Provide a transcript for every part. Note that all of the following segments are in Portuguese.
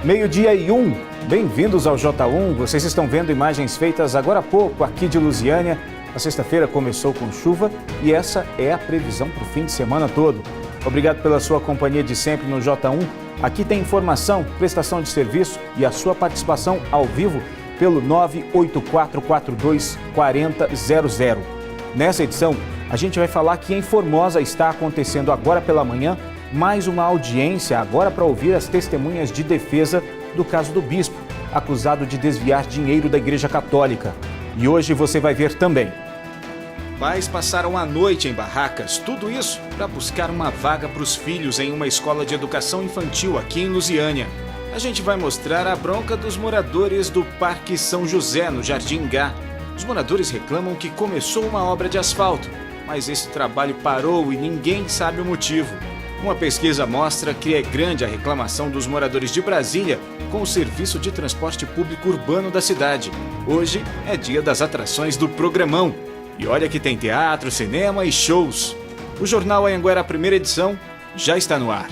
Meio-dia e 1, bem-vindos ao J1. Vocês estão vendo imagens feitas agora há pouco aqui de Lusiânia. A sexta-feira começou com chuva e essa é a previsão para o fim de semana todo. Obrigado pela sua companhia de sempre no J1. Aqui tem informação, prestação de serviço e a sua participação ao vivo pelo 984424000. Nessa edição, a gente vai falar que em Formosa está acontecendo agora pela manhã mais uma audiência agora para ouvir as testemunhas de defesa do caso do bispo, acusado de desviar dinheiro da Igreja Católica. E hoje você vai ver também. Pais passaram a noite em barracas, tudo isso para buscar uma vaga para os filhos em uma escola de educação infantil aqui em Lusiânia. A gente vai mostrar a bronca dos moradores do Parque São José, no Jardim Gá. Os moradores reclamam que começou uma obra de asfalto, mas esse trabalho parou e ninguém sabe o motivo. Uma pesquisa mostra que é grande a reclamação dos moradores de Brasília com o serviço de transporte público urbano da cidade. Hoje é dia das atrações do Programão. E olha que tem teatro, cinema e shows. O Jornal Anhanguera, primeira edição, já está no ar.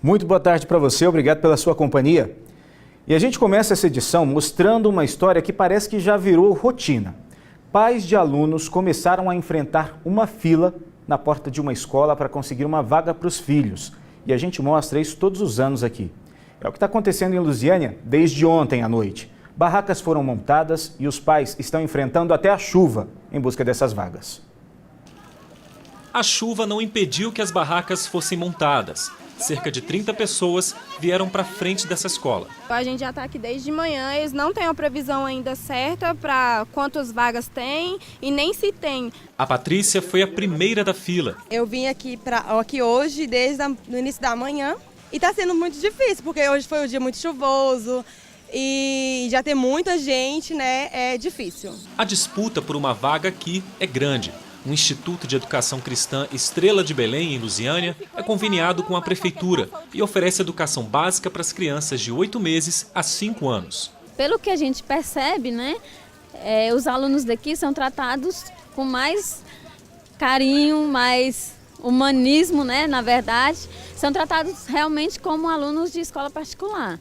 Muito boa tarde para você, obrigado pela sua companhia. E a gente começa essa edição mostrando uma história que parece que já virou rotina. Pais de alunos começaram a enfrentar uma fila na porta de uma escola para conseguir uma vaga para os filhos. E a gente mostra isso todos os anos aqui. É o que está acontecendo em Lusiânia desde ontem à noite. Barracas foram montadas e os pais estão enfrentando até a chuva em busca dessas vagas. A chuva não impediu que as barracas fossem montadas. Cerca de 30 pessoas vieram para frente dessa escola. A gente já está aqui desde manhã, eles não têm uma previsão ainda certa para quantas vagas tem e nem se tem. A Patrícia foi a primeira da fila. Eu vim aqui hoje desde o início da manhã e está sendo muito difícil, porque hoje foi um dia muito chuvoso e já tem muita gente, né? É difícil. A disputa por uma vaga aqui é grande. O Instituto de Educação Cristã Estrela de Belém, em Lusiânia, é conveniado com a prefeitura e oferece educação básica para as crianças de 8 meses a 5 anos. Pelo que a gente percebe, né, os alunos daqui são tratados com mais carinho, mais humanismo, né, na verdade. São tratados realmente como alunos de escola particular.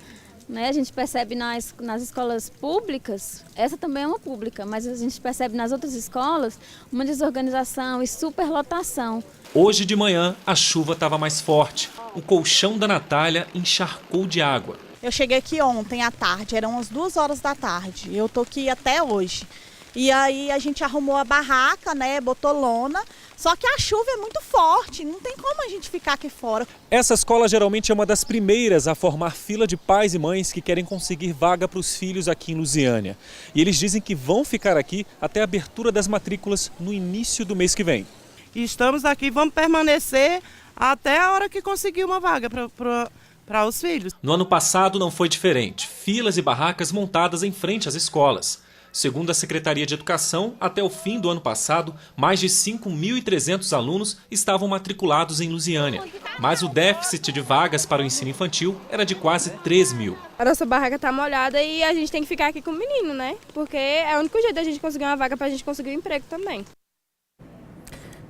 A gente percebe nas escolas públicas, essa também é uma pública, mas a gente percebe nas outras escolas uma desorganização e superlotação. Hoje de manhã a chuva estava mais forte. O colchão da Natália encharcou de água. Eu cheguei aqui ontem à tarde, eram umas 2 horas da tarde. Eu tô aqui até hoje. E aí a gente arrumou a barraca, né, botou lona, só que a chuva é muito forte, não tem como a gente ficar aqui fora. Essa escola geralmente é uma das primeiras a formar fila de pais e mães que querem conseguir vaga para os filhos aqui em Lusiânia. E eles dizem que vão ficar aqui até a abertura das matrículas no início do mês que vem. Estamos aqui, vamos permanecer até a hora que conseguir uma vaga para os filhos. No ano passado não foi diferente. Filas e barracas montadas em frente às escolas. Segundo a Secretaria de Educação, até o fim do ano passado, mais de 5.300 alunos estavam matriculados em Lusiânia. Mas o déficit de vagas para o ensino infantil era de quase 3.000. A nossa barraca está molhada e a gente tem que ficar aqui com o menino, né? Porque é o único jeito da gente conseguir uma vaga para a gente conseguir um emprego também.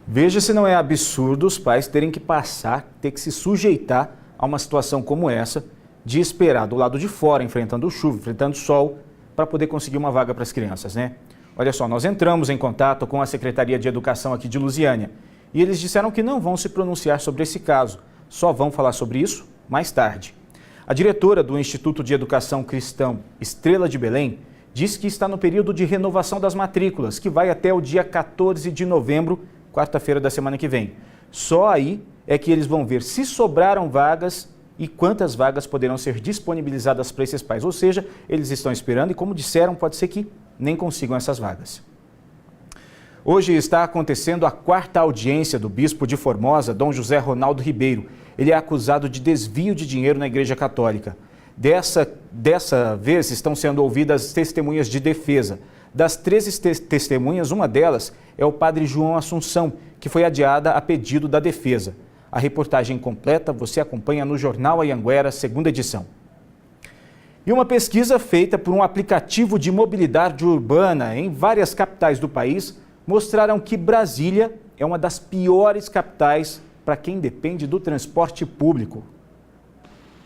Veja se não é absurdo os pais terem que ter que se sujeitar a uma situação como essa, de esperar do lado de fora, enfrentando chuva, enfrentando sol, para poder conseguir uma vaga para as crianças, né? Olha só, nós entramos em contato com a Secretaria de Educação aqui de Lusiânia e eles disseram que não vão se pronunciar sobre esse caso, só vão falar sobre isso mais tarde. A diretora do Instituto de Educação Cristã Estrela de Belém disse que está no período de renovação das matrículas, que vai até o dia 14 de novembro, quarta-feira da semana que vem. Só aí é que eles vão ver se sobraram vagas e quantas vagas poderão ser disponibilizadas para esses pais. Ou seja, eles estão esperando e, como disseram, pode ser que nem consigam essas vagas. Hoje está acontecendo a 4ª audiência do bispo de Formosa, Dom José Ronaldo Ribeiro. Ele é acusado de desvio de dinheiro na Igreja Católica. Dessa vez estão sendo ouvidas testemunhas de defesa. Das 13 testemunhas, uma delas é o padre João Assunção, que foi adiada a pedido da defesa. A reportagem completa você acompanha no Jornal Anhanguera, segunda edição. E uma pesquisa feita por um aplicativo de mobilidade urbana em várias capitais do país mostraram que Brasília é uma das piores capitais para quem depende do transporte público.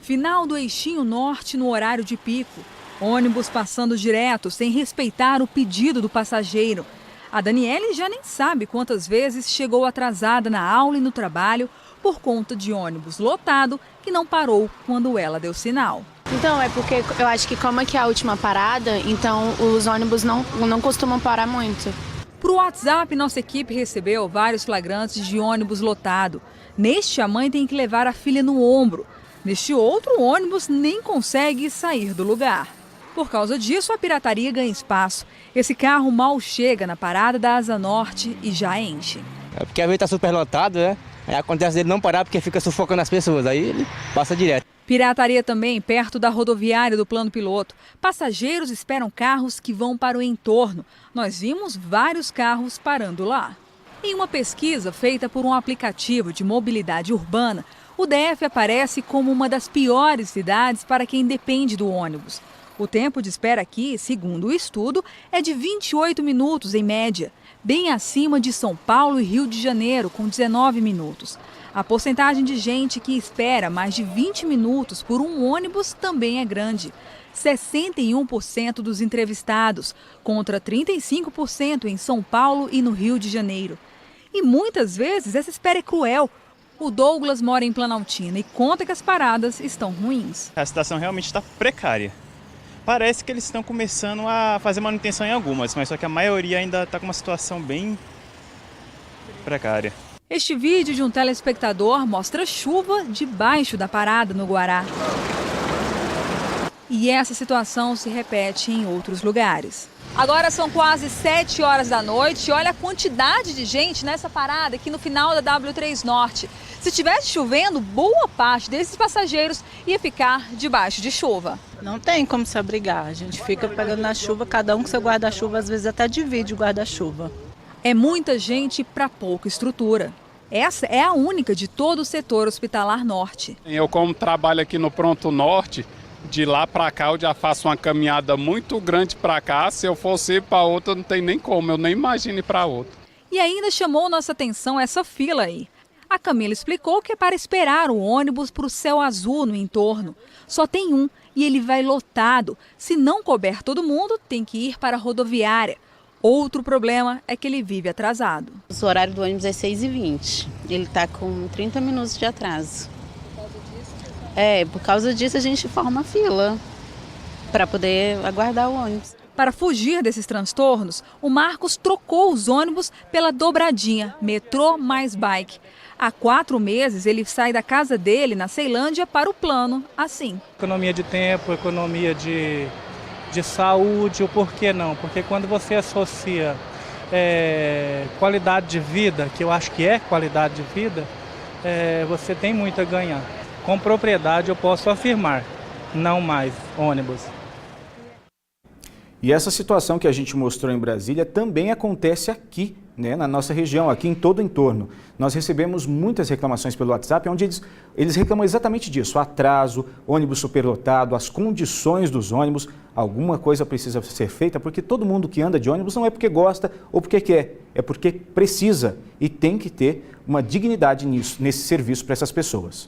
Final do Eixinho Norte no horário de pico. Ônibus passando direto, sem respeitar o pedido do passageiro. A Daniele já nem sabe quantas vezes chegou atrasada na aula e no trabalho por conta de ônibus lotado que não parou quando ela deu sinal. Então, é porque eu acho que como aqui é a última parada, então os ônibus não costumam parar muito. Por WhatsApp, nossa equipe recebeu vários flagrantes de ônibus lotado. Neste, a mãe tem que levar a filha no ombro. Neste outro, o ônibus nem consegue sair do lugar. Por causa disso, a pirataria ganha espaço. Esse carro mal chega na parada da Asa Norte e já enche. É porque às vezes está super lotado, né? Aí acontece dele não parar porque fica sufocando as pessoas, aí ele passa direto. Pirataria também perto da rodoviária do Plano Piloto. Passageiros esperam carros que vão para o entorno. Nós vimos vários carros parando lá. Em uma pesquisa feita por um aplicativo de mobilidade urbana, o DF aparece como uma das piores cidades para quem depende do ônibus. O tempo de espera aqui, segundo o estudo, é de 28 minutos em média, bem acima de São Paulo e Rio de Janeiro, com 19 minutos. A porcentagem de gente que espera mais de 20 minutos por um ônibus também é grande. 61% dos entrevistados, contra 35% em São Paulo e no Rio de Janeiro. E muitas vezes essa espera é cruel. O Douglas mora em Planaltina e conta que as paradas estão ruins. A situação realmente está precária. Parece que eles estão começando a fazer manutenção em algumas, mas só que a maioria ainda está com uma situação bem precária. Este vídeo de um telespectador mostra chuva debaixo da parada no Guará. E essa situação se repete em outros lugares. Agora são quase 7 horas da noite e olha a quantidade de gente nessa parada aqui no final da W3 Norte. Se estivesse chovendo, boa parte desses passageiros ia ficar debaixo de chuva. Não tem como se abrigar, a gente fica pegando na chuva, cada um com seu guarda-chuva, às vezes até divide o guarda-chuva. É muita gente para pouca estrutura. Essa é a única de todo o setor hospitalar norte. Eu, como trabalho aqui no Pronto Norte, de lá para cá eu já faço uma caminhada muito grande para cá. Se eu fosse ir para outra, não tem nem como, eu nem imagino ir para outra. E ainda chamou nossa atenção essa fila aí. A Camila explicou que é para esperar o ônibus para o Céu Azul no entorno. Só tem um e ele vai lotado. Se não couber todo mundo, tem que ir para a rodoviária. Outro problema é que ele vive atrasado. O horário do ônibus é 6h20. Ele está com 30 minutos de atraso. Por causa disso a gente forma fila para poder aguardar o ônibus. Para fugir desses transtornos, o Marcos trocou os ônibus pela dobradinha, metrô mais bike. Há 4 meses ele sai da casa dele, na Ceilândia, para o plano assim. Economia de tempo, economia de saúde, o porquê não? Porque quando você associa qualidade de vida, que eu acho que é qualidade de vida, você tem muito a ganhar. Com propriedade eu posso afirmar, não mais ônibus. E essa situação que a gente mostrou em Brasília também acontece aqui, né, na nossa região, aqui em todo o entorno. Nós recebemos muitas reclamações pelo WhatsApp, onde eles reclamam exatamente disso, atraso, ônibus superlotado, as condições dos ônibus. Alguma coisa precisa ser feita, porque todo mundo que anda de ônibus não é porque gosta ou porque quer, é porque precisa e tem que ter uma dignidade nesse serviço para essas pessoas.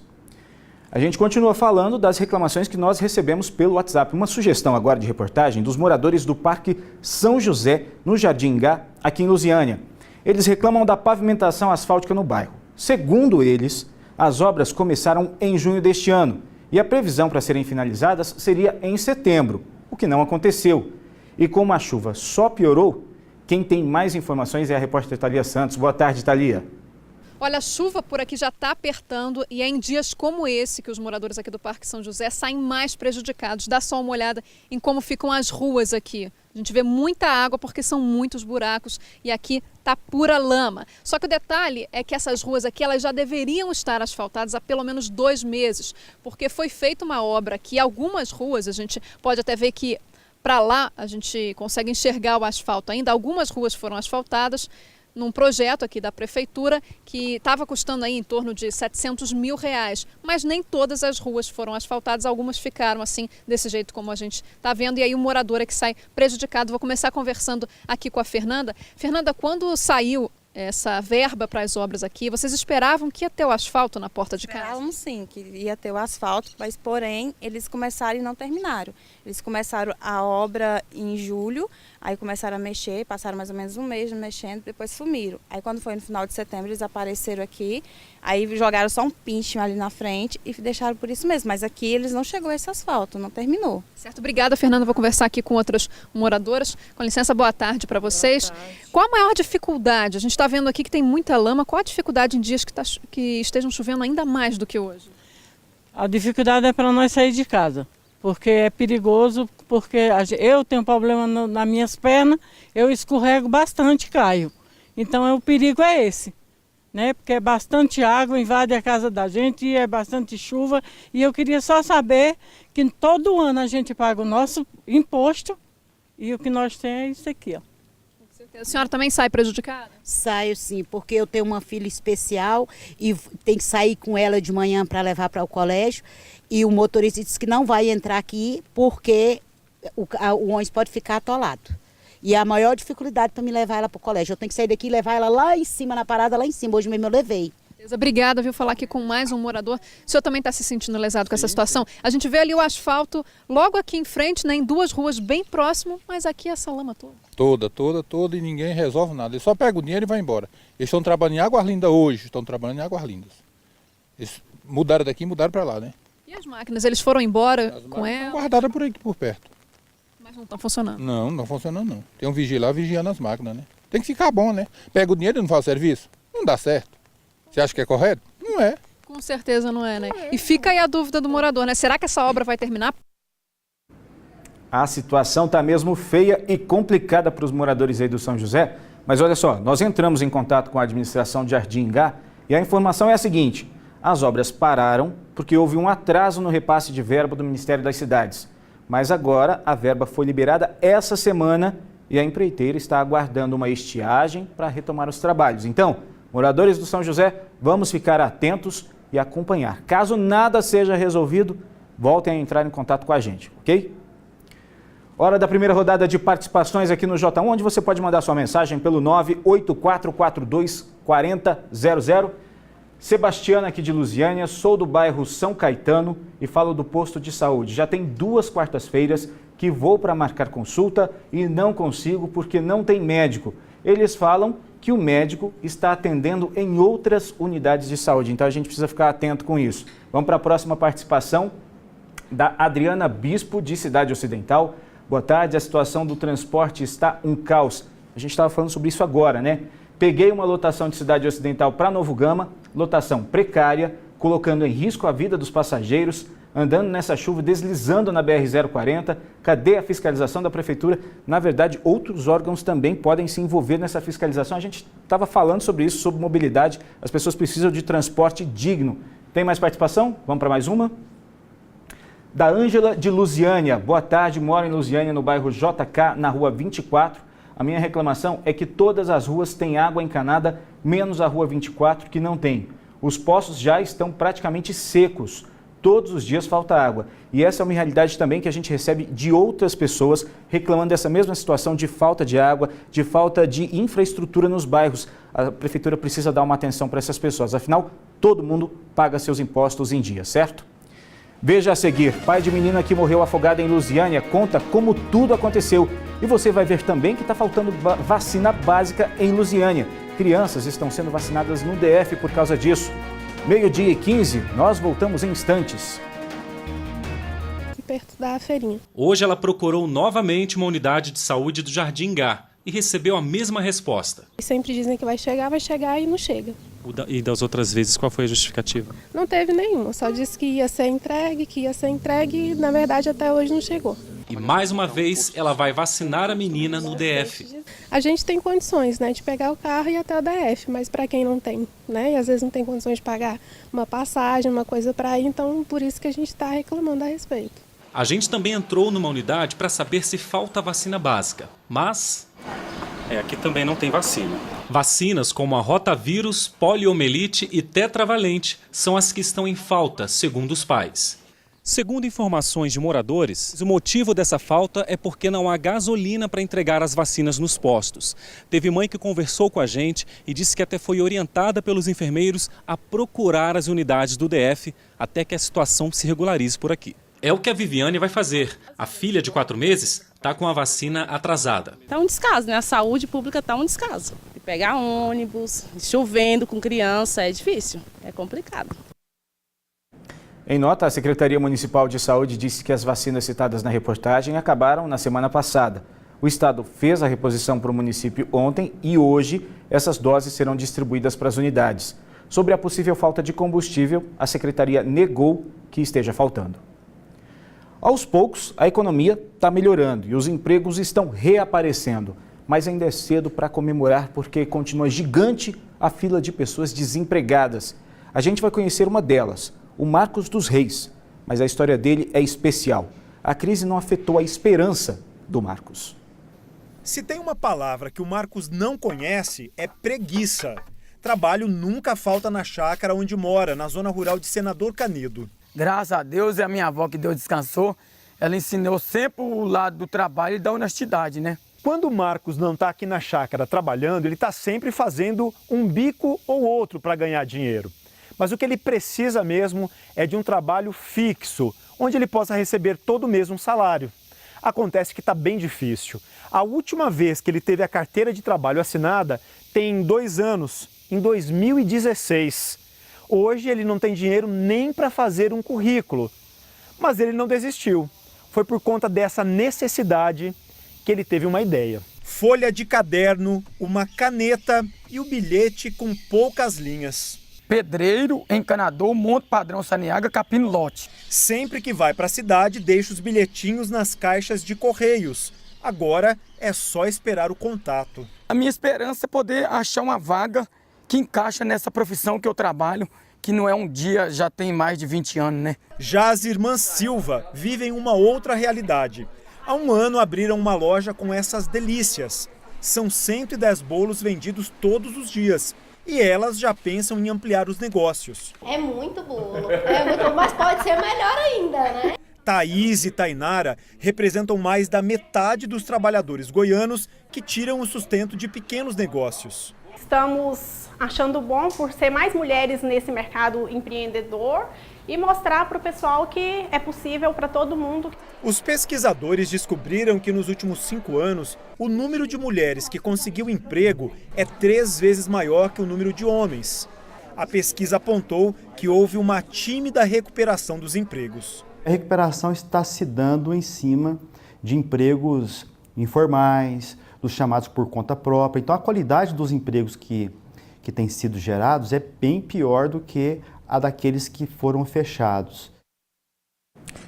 A gente continua falando das reclamações que nós recebemos pelo WhatsApp. Uma sugestão agora de reportagem dos moradores do Parque São José, no Jardim Gá, aqui em Lusiânia. Eles reclamam da pavimentação asfáltica no bairro. Segundo eles, as obras começaram em junho deste ano e a previsão para serem finalizadas seria em setembro, o que não aconteceu. E como a chuva só piorou, quem tem mais informações é a repórter Thalia Santos. Boa tarde, Thalia. Olha, a chuva por aqui já está apertando e é em dias como esse que os moradores aqui do Parque São José saem mais prejudicados. Dá só uma olhada em como ficam as ruas aqui. A gente vê muita água porque são muitos buracos e aqui está pura lama. Só que o detalhe é que essas ruas aqui elas já deveriam estar asfaltadas há pelo menos 2 meses, porque foi feita uma obra aqui. Algumas ruas a gente pode até ver que para lá a gente consegue enxergar o asfalto ainda. Algumas ruas foram asfaltadas, num projeto aqui da prefeitura que estava custando aí em torno de R$700 mil, mas nem todas as ruas foram asfaltadas, algumas ficaram assim, desse jeito como a gente está vendo, e aí o morador é que sai prejudicado. Vou começar conversando aqui com a Fernanda. Fernanda, quando saiu essa verba para as obras aqui, vocês esperavam que ia ter o asfalto na porta de casa? Esperávamos sim, que ia ter o asfalto, mas porém eles começaram e não terminaram. Eles começaram a obra em julho, aí começaram a mexer, passaram mais ou menos um mês mexendo, depois sumiram. Aí quando foi no final de setembro eles apareceram aqui, aí jogaram só um pinchinho ali na frente e deixaram por isso mesmo. Mas aqui eles não chegou esse asfalto, não terminou. Certo, obrigada, Fernanda. Vou conversar aqui com outras moradoras. Com licença, boa tarde para vocês. Qual a maior dificuldade? A gente está vendo aqui que tem muita lama. Qual a dificuldade em dias que estejam chovendo ainda mais do que hoje? A dificuldade é para nós sair de casa, porque é perigoso, porque eu tenho problema nas minhas pernas, eu escorrego bastante, caio. Então o perigo é esse, né? Porque é bastante água, invade a casa da gente, e é bastante chuva. E eu queria só saber que todo ano a gente paga o nosso imposto e o que nós temos é isso aqui, ó. A senhora também sai prejudicada? Saio sim, porque eu tenho uma filha especial e tem que sair com ela de manhã para levar para o colégio. E o motorista disse que não vai entrar aqui porque o ônibus pode ficar atolado. E a maior dificuldade para me levar ela para o colégio. Eu tenho que sair daqui e levar ela lá em cima, na parada lá em cima. Hoje mesmo eu levei. Obrigada, viu, falar aqui com mais um morador. O senhor também está se sentindo lesado com essa situação? A gente vê ali o asfalto logo aqui em frente, né, em duas ruas bem próximo, mas aqui essa lama toda. Toda e ninguém resolve nada. Eles só pegam o dinheiro e vai embora. Eles estão trabalhando em Águas Lindas hoje, estão trabalhando em Águas Lindas. Eles mudaram daqui e mudaram para lá, né? E as máquinas, eles foram embora com elas? Estão guardadas por aqui, por perto. Mas não estão funcionando? Não funcionando não. Tem um vigia lá vigiando as máquinas, né? Tem que ficar bom, né? Pega o dinheiro e não faz o serviço? Não dá certo. Você acha que é correto? Não é. Com certeza não é, né? E fica aí a dúvida do morador, né? Será que essa obra vai terminar? A situação está mesmo feia e complicada para os moradores aí do São José. Mas olha só, nós entramos em contato com a administração de Jardim Ingá e a informação é a seguinte: as obras pararam porque houve um atraso no repasse de verba do Ministério das Cidades. Mas agora a verba foi liberada essa semana e a empreiteira está aguardando uma estiagem para retomar os trabalhos. Então, moradores do São José, vamos ficar atentos e acompanhar. Caso nada seja resolvido, voltem a entrar em contato com a gente, ok? Hora da primeira rodada de participações aqui no J1, onde você pode mandar sua mensagem pelo 984424000. Sebastiana aqui de Lusiânia, sou do bairro São Caetano e falo do posto de saúde. Já tem 2 quartas-feiras que vou para marcar consulta e não consigo porque não tem médico. Eles falam que o médico está atendendo em outras unidades de saúde, então a gente precisa ficar atento com isso. Vamos para a próxima participação da Adriana Bispo, de Cidade Ocidental. Boa tarde, a situação do transporte está um caos. A gente estava falando sobre isso agora, né? Peguei uma lotação de Cidade Ocidental para Novo Gama, lotação precária, colocando em risco a vida dos passageiros, andando nessa chuva, deslizando na BR-040. Cadê a fiscalização da prefeitura? Na verdade, outros órgãos também podem se envolver nessa fiscalização. A gente estava falando sobre isso, sobre mobilidade. As pessoas precisam de transporte digno. Tem mais participação? Vamos para mais uma? Da Ângela de Lusiânia. Boa tarde, moro em Lusiânia, no bairro JK, na rua 24. A minha reclamação é que todas as ruas têm água encanada, menos a rua 24, que não tem. Os poços já estão praticamente secos. Todos os dias falta água. E essa é uma realidade também que a gente recebe de outras pessoas reclamando dessa mesma situação de falta de água, de falta de infraestrutura nos bairros. A prefeitura precisa dar uma atenção para essas pessoas. Afinal, todo mundo paga seus impostos em dia, certo? Veja a seguir, pai de menina que morreu afogada em Lusiânia conta como tudo aconteceu. E você vai ver também que está faltando vacina básica em Lusiânia. Crianças estão sendo vacinadas no DF por causa disso. 12h15, nós voltamos em instantes. Perto da feirinha. Hoje ela procurou novamente uma unidade de saúde do Jardim Ingá e recebeu a mesma resposta. Sempre dizem que vai chegar e não chega. E das outras vezes, qual foi a justificativa? Não teve nenhuma, só disse que ia ser entregue e na verdade até hoje não chegou. E mais uma vez ela vai vacinar a menina no DF. A gente tem condições, né, de pegar o carro e ir até o DF, mas para quem não tem, né, e às vezes não tem condições de pagar uma passagem, uma coisa para ir, então por isso que a gente está reclamando a respeito. A gente também entrou numa unidade para saber se falta vacina básica, mas... aqui também não tem vacina. Vacinas como a rotavírus, poliomielite e tetravalente são as que estão em falta, segundo os pais. Segundo informações de moradores, o motivo dessa falta é porque não há gasolina para entregar as vacinas nos postos. Teve mãe que conversou com a gente e disse que até foi orientada pelos enfermeiros a procurar as unidades do DF até que a situação se regularize por aqui. É o que a Viviane vai fazer. A filha de 4 meses está com a vacina atrasada. Está um descaso, né? A saúde pública está um descaso. Pegar ônibus, chovendo com criança, é difícil, é complicado. Em nota, a Secretaria Municipal de Saúde disse que as vacinas citadas na reportagem acabaram na semana passada. O Estado fez a reposição para o município ontem e hoje essas doses serão distribuídas para as unidades. Sobre a possível falta de combustível, a Secretaria negou que esteja faltando. Aos poucos, a economia está melhorando e os empregos estão reaparecendo. Mas ainda é cedo para comemorar porque continua gigante a fila de pessoas desempregadas. A gente vai conhecer uma delas, o Marcos dos Reis, mas a história dele é especial. A crise não afetou a esperança do Marcos. Se tem uma palavra que o Marcos não conhece, é preguiça. Trabalho nunca falta na chácara onde mora, na zona rural de Senador Canedo. Graças a Deus e a minha avó, que Deus descansou, ela ensinou sempre o lado do trabalho e da honestidade, né? Quando o Marcos não está aqui na chácara trabalhando, ele está sempre fazendo um bico ou outro para ganhar dinheiro. Mas o que ele precisa mesmo é de um trabalho fixo, onde ele possa receber todo mês um salário. Acontece que está bem difícil. A última vez que ele teve a carteira de trabalho assinada tem 2 anos, em 2016. Hoje ele não tem dinheiro nem para fazer um currículo. Mas ele não desistiu. Foi por conta dessa necessidade que ele teve uma ideia. Folha de caderno, uma caneta e o bilhete com poucas linhas. Pedreiro, encanador, monte padrão Saniaga, capino lote. Sempre que vai para a cidade, deixa os bilhetinhos nas caixas de correios. Agora é só esperar o contato. A minha esperança é poder achar uma vaga que encaixa nessa profissão que eu trabalho, que não é um dia, já tem mais de 20 anos, né? Já as irmãs Silva vivem uma outra realidade. Há 1 ano abriram uma loja com essas delícias. São 110 bolos vendidos todos os dias. E elas já pensam em ampliar os negócios. É muito bolo, mas pode ser melhor ainda, né? Thaís e Tainara representam mais da metade dos trabalhadores goianos que tiram o sustento de pequenos negócios. Estamos achando bom por ser mais mulheres nesse mercado empreendedor e mostrar para o pessoal que é possível para todo mundo. Os pesquisadores descobriram que nos últimos 5 anos, o número de mulheres que conseguiu emprego é 3 vezes maior que o número de homens. A pesquisa apontou que houve uma tímida recuperação dos empregos. A recuperação está se dando em cima de empregos informais, dos chamados por conta própria. Então a qualidade dos empregos que têm sido gerados é bem pior do que a daqueles que foram fechados.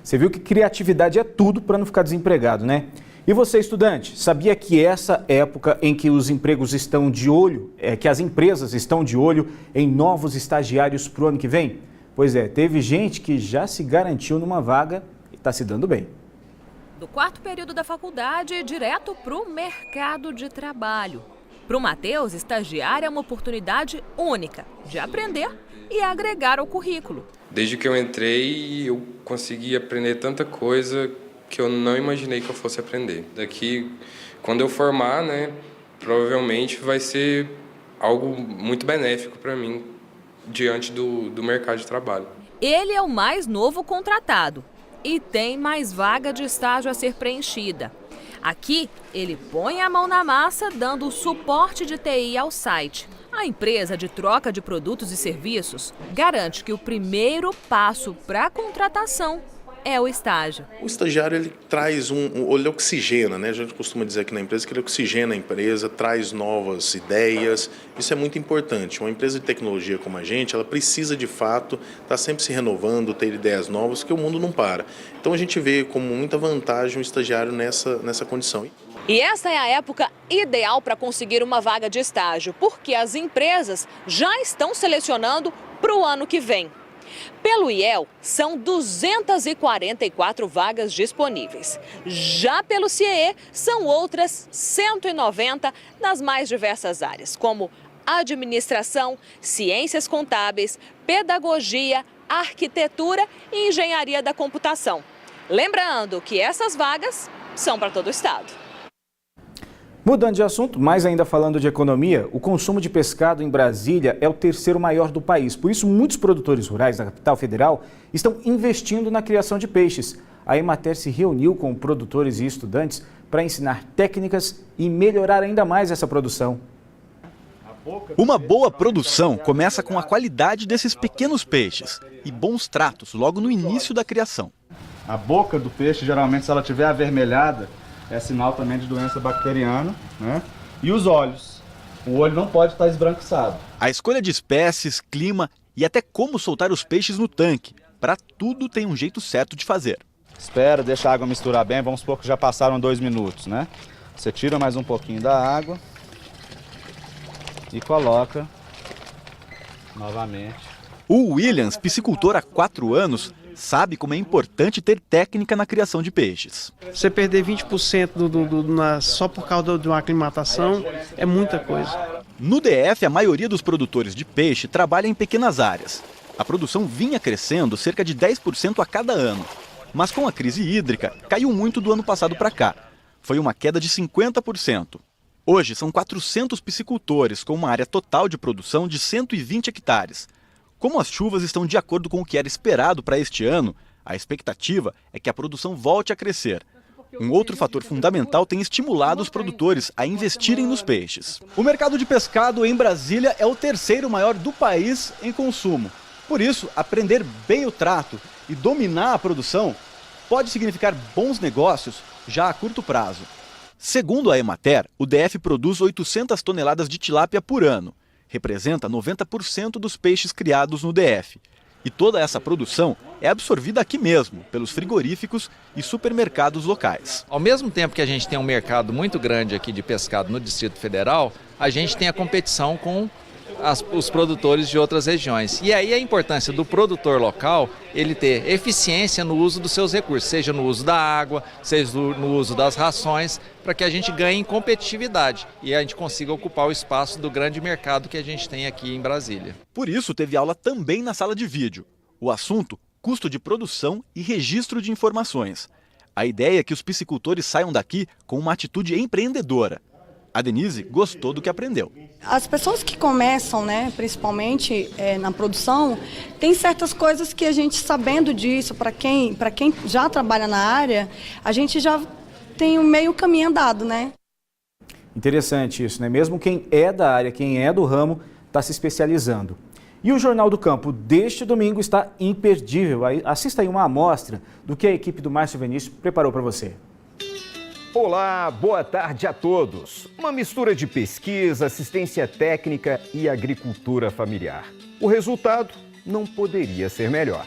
Você viu que criatividade é tudo para não ficar desempregado, né? E você, estudante, sabia que essa época em que os empregos estão de olho, que as empresas estão de olho em novos estagiários para o ano que vem? Pois é, teve gente que já se garantiu numa vaga e está se dando bem. Do 4º período da faculdade, direto para o mercado de trabalho. Para o Matheus, estagiar é uma oportunidade única de aprender e agregar ao currículo. Desde que eu entrei, eu consegui aprender tanta coisa que eu não imaginei que eu fosse aprender. Daqui, quando eu formar, né, provavelmente vai ser algo muito benéfico para mim diante do mercado de trabalho. Ele é o mais novo contratado e tem mais vaga de estágio a ser preenchida. Aqui, ele põe a mão na massa dando suporte de TI ao site. A empresa de troca de produtos e serviços garante que o primeiro passo para a contratação é o estágio. O estagiário ele traz ele oxigena, né? A gente costuma dizer aqui na empresa que ele oxigena a empresa, traz novas ideias. Isso é muito importante. Uma empresa de tecnologia como a gente, ela precisa de fato estar sempre se renovando, ter ideias novas, porque o mundo não para. Então a gente vê como muita vantagem o estagiário nessa condição. E essa é a época ideal para conseguir uma vaga de estágio, porque as empresas já estão selecionando para o ano que vem. Pelo IEL, são 244 vagas disponíveis. Já pelo CIEE, são outras 190 nas mais diversas áreas, como administração, ciências contábeis, pedagogia, arquitetura e engenharia da computação. Lembrando que essas vagas são para todo o estado. Mudando de assunto, mas ainda falando de economia, o consumo de pescado em Brasília é o terceiro maior do país. Por isso, muitos produtores rurais da capital federal estão investindo na criação de peixes. A Emater se reuniu com produtores e estudantes para ensinar técnicas e melhorar ainda mais essa produção. Uma boa produção começa com a qualidade desses pequenos peixes e bons tratos logo no início da criação. A boca do peixe, geralmente, se ela estiver avermelhada, é sinal também de doença bacteriana, né? E os olhos. O olho não pode estar esbranquiçado. A escolha de espécies, clima e até como soltar os peixes no tanque. Para tudo tem um jeito certo de fazer. Espera, deixa a água misturar bem. Vamos supor que já passaram 2 minutos, né? Você tira mais um pouquinho da água e coloca novamente. O Williams, piscicultor há 4 anos, sabe como é importante ter técnica na criação de peixes. Você perder 20% só por causa de uma aclimatação é muita coisa. No DF, a maioria dos produtores de peixe trabalha em pequenas áreas. A produção vinha crescendo cerca de 10% a cada ano. Mas com a crise hídrica, caiu muito do ano passado para cá. Foi uma queda de 50%. Hoje, são 400 piscicultores com uma área total de produção de 120 hectares. Como as chuvas estão de acordo com o que era esperado para este ano, a expectativa é que a produção volte a crescer. Um outro fator fundamental tem estimulado os produtores a investirem nos peixes. O mercado de pescado em Brasília é o terceiro maior do país em consumo. Por isso, aprender bem o trato e dominar a produção pode significar bons negócios já a curto prazo. Segundo a Emater, o DF produz 800 toneladas de tilápia por ano. Representa 90% dos peixes criados no DF. E toda essa produção é absorvida aqui mesmo, pelos frigoríficos e supermercados locais. Ao mesmo tempo que a gente tem um mercado muito grande aqui de pescado no Distrito Federal, a gente tem a competição com os produtores de outras regiões. E aí a importância do produtor local, ele ter eficiência no uso dos seus recursos, seja no uso da água, seja no uso das rações, para que a gente ganhe em competitividade e a gente consiga ocupar o espaço do grande mercado que a gente tem aqui em Brasília. Por isso, teve aula também na sala de vídeo. O assunto, custo de produção e registro de informações. A ideia é que os piscicultores saiam daqui com uma atitude empreendedora. A Denise gostou do que aprendeu. As pessoas que começam, né, principalmente na produção, tem certas coisas que a gente, sabendo disso, para quem já trabalha na área, a gente já tem um meio caminho andado, né? Interessante isso, né? Mesmo quem é da área, quem é do ramo, está se especializando. E o Jornal do Campo deste domingo está imperdível. Assista aí uma amostra do que a equipe do Márcio Vinícius preparou para você. Olá, boa tarde a todos. Uma mistura de pesquisa, assistência técnica e agricultura familiar. O resultado não poderia ser melhor.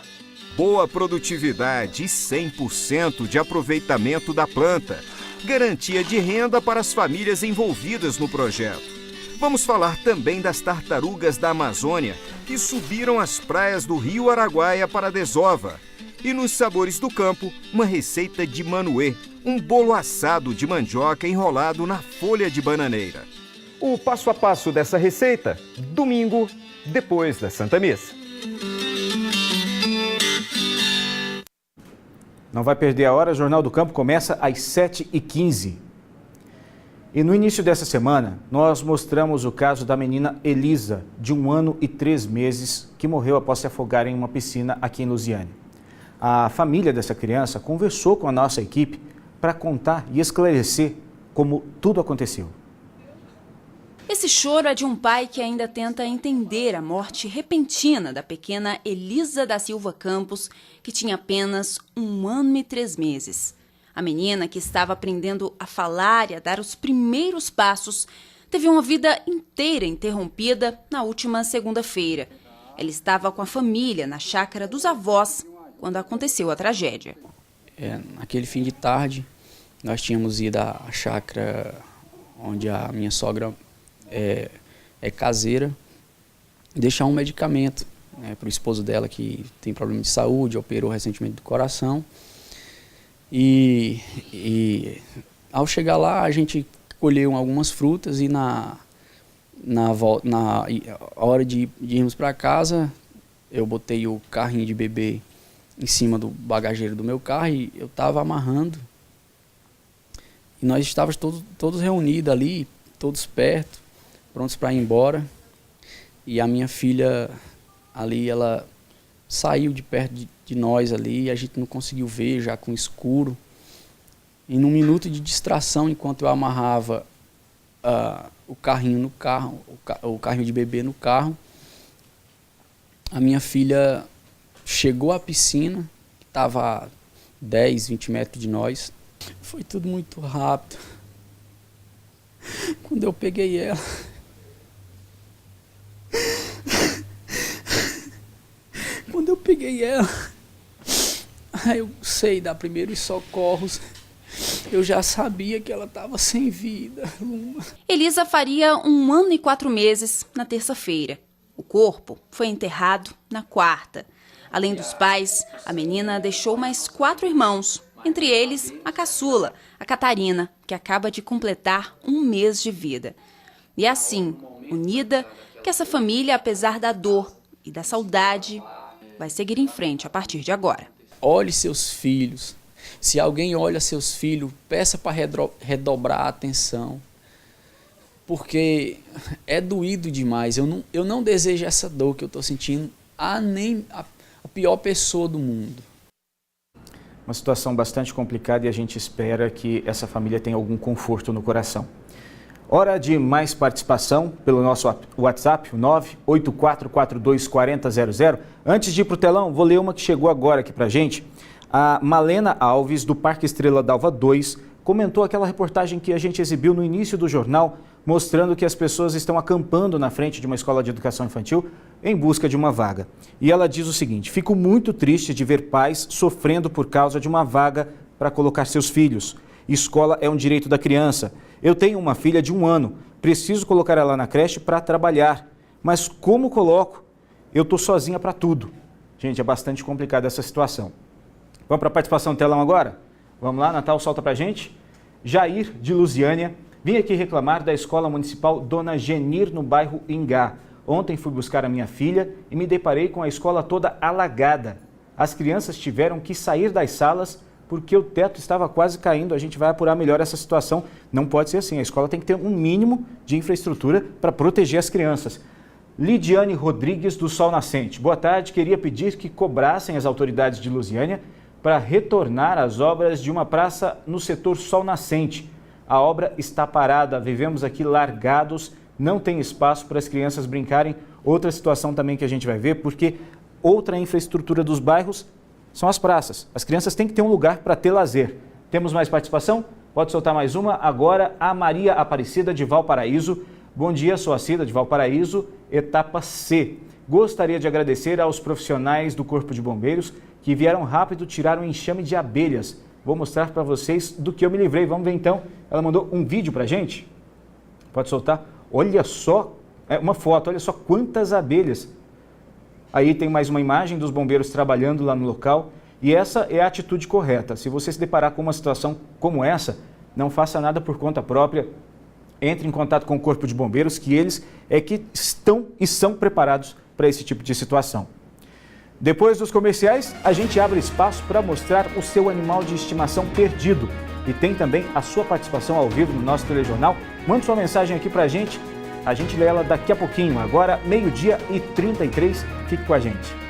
Boa produtividade e 100% de aproveitamento da planta. Garantia de renda para as famílias envolvidas no projeto. Vamos falar também das tartarugas da Amazônia, que subiram as praias do Rio Araguaia para a desova. E nos sabores do campo, uma receita de manoê, um bolo assado de mandioca enrolado na folha de bananeira. O passo a passo dessa receita, domingo, depois da Santa Missa. Não vai perder a hora, o Jornal do Campo começa às 7h15. E no início dessa semana, nós mostramos o caso da menina Elisa, de 1 ano e 3 meses, que morreu após se afogar em uma piscina aqui em Lusiânia. A família dessa criança conversou com a nossa equipe para contar e esclarecer como tudo aconteceu. Esse choro é de um pai que ainda tenta entender a morte repentina da pequena Elisa da Silva Campos, que tinha apenas 1 ano e 3 meses. A menina, que estava aprendendo a falar e a dar os primeiros passos, teve uma vida inteira interrompida na última segunda-feira. Ela estava com a família na chácara dos avós quando aconteceu a tragédia. Naquele fim de tarde, nós tínhamos ido à chácara onde a minha sogra é caseira, deixar um medicamento para o esposo dela que tem problema de saúde, operou recentemente do coração. E ao chegar lá, a gente colheu algumas frutas e na hora de irmos para casa, eu botei o carrinho de bebê em cima do bagageiro do meu carro e eu estava amarrando. E nós estávamos todos reunidos ali, todos perto, prontos para ir embora. E a minha filha ali, ela saiu de perto de nós ali e a gente não conseguiu ver, já com escuro. E num minuto de distração, enquanto eu amarrava o carrinho no carro, o carrinho de bebê no carro, a minha filha chegou à piscina, que estava a 10, 20 metros de nós. Foi tudo muito rápido. Quando eu peguei ela... Quando eu peguei ela, eu sei dar primeiros socorros. Eu já sabia que ela estava sem vida. Elisa faria 1 ano e 4 meses na terça-feira. O corpo foi enterrado na quarta. Além dos pais, a menina deixou mais 4 irmãos, entre eles a caçula, a Catarina, que acaba de completar 1 mês de vida. E é assim, unida, que essa família, apesar da dor e da saudade, vai seguir em frente a partir de agora. Olhe seus filhos. Se alguém olha seus filhos, peça para redobrar a atenção. Porque é doído demais. Eu não desejo essa dor que eu estou sentindo a pior pessoa do mundo. Uma situação bastante complicada e a gente espera que essa família tenha algum conforto no coração. Hora de mais participação pelo nosso WhatsApp, 984424000. Antes de ir para o telão, vou ler uma que chegou agora aqui para a gente. A Malena Alves, do Parque Estrela d'Alva 2, comentou aquela reportagem que a gente exibiu no início do jornal, mostrando que as pessoas estão acampando na frente de uma escola de educação infantil em busca de uma vaga. E ela diz o seguinte: fico muito triste de ver pais sofrendo por causa de uma vaga para colocar seus filhos. Escola é um direito da criança. Eu tenho uma filha de 1 ano, preciso colocar ela na creche para trabalhar. Mas como coloco? Eu estou sozinha para tudo. Gente, é bastante complicada essa situação. Vamos para a participação do telão agora? Vamos lá, Natal, solta para a gente. Jair, de Lusiânia, vim aqui reclamar da Escola Municipal Dona Genir, no bairro Ingá. Ontem fui buscar a minha filha e me deparei com a escola toda alagada. As crianças tiveram que sair das salas porque o teto estava quase caindo. A gente vai apurar melhor essa situação. Não pode ser assim. A escola tem que ter um mínimo de infraestrutura para proteger as crianças. Lidiane Rodrigues, do Sol Nascente. Boa tarde. Queria pedir que cobrassem as autoridades de Lusiânia para retornar as obras de uma praça no setor Sol Nascente. A obra está parada. Vivemos aqui largados. Não tem espaço para as crianças brincarem. Outra situação também que a gente vai ver, porque outra infraestrutura dos bairros são as praças. As crianças têm que ter um lugar para ter lazer. Temos mais participação? Pode soltar mais uma. Agora, a Maria Aparecida, de Valparaíso. Bom dia, sou a Cida, de Valparaíso, etapa C. Gostaria de agradecer aos profissionais do Corpo de Bombeiros que vieram rápido tirar um enxame de abelhas. Vou mostrar para vocês do que eu me livrei. Vamos ver então. Ela mandou um vídeo para a gente. Pode soltar. Olha só, uma foto, olha só quantas abelhas. Aí tem mais uma imagem dos bombeiros trabalhando lá no local. E essa é a atitude correta. Se você se deparar com uma situação como essa, não faça nada por conta própria. Entre em contato com o Corpo de Bombeiros, que eles é que estão e são preparados para esse tipo de situação. Depois dos comerciais, a gente abre espaço para mostrar o seu animal de estimação perdido. E tem também a sua participação ao vivo no nosso telejornal. Mande sua mensagem aqui para a gente lê ela daqui a pouquinho. Agora, 12:33, fique com a gente.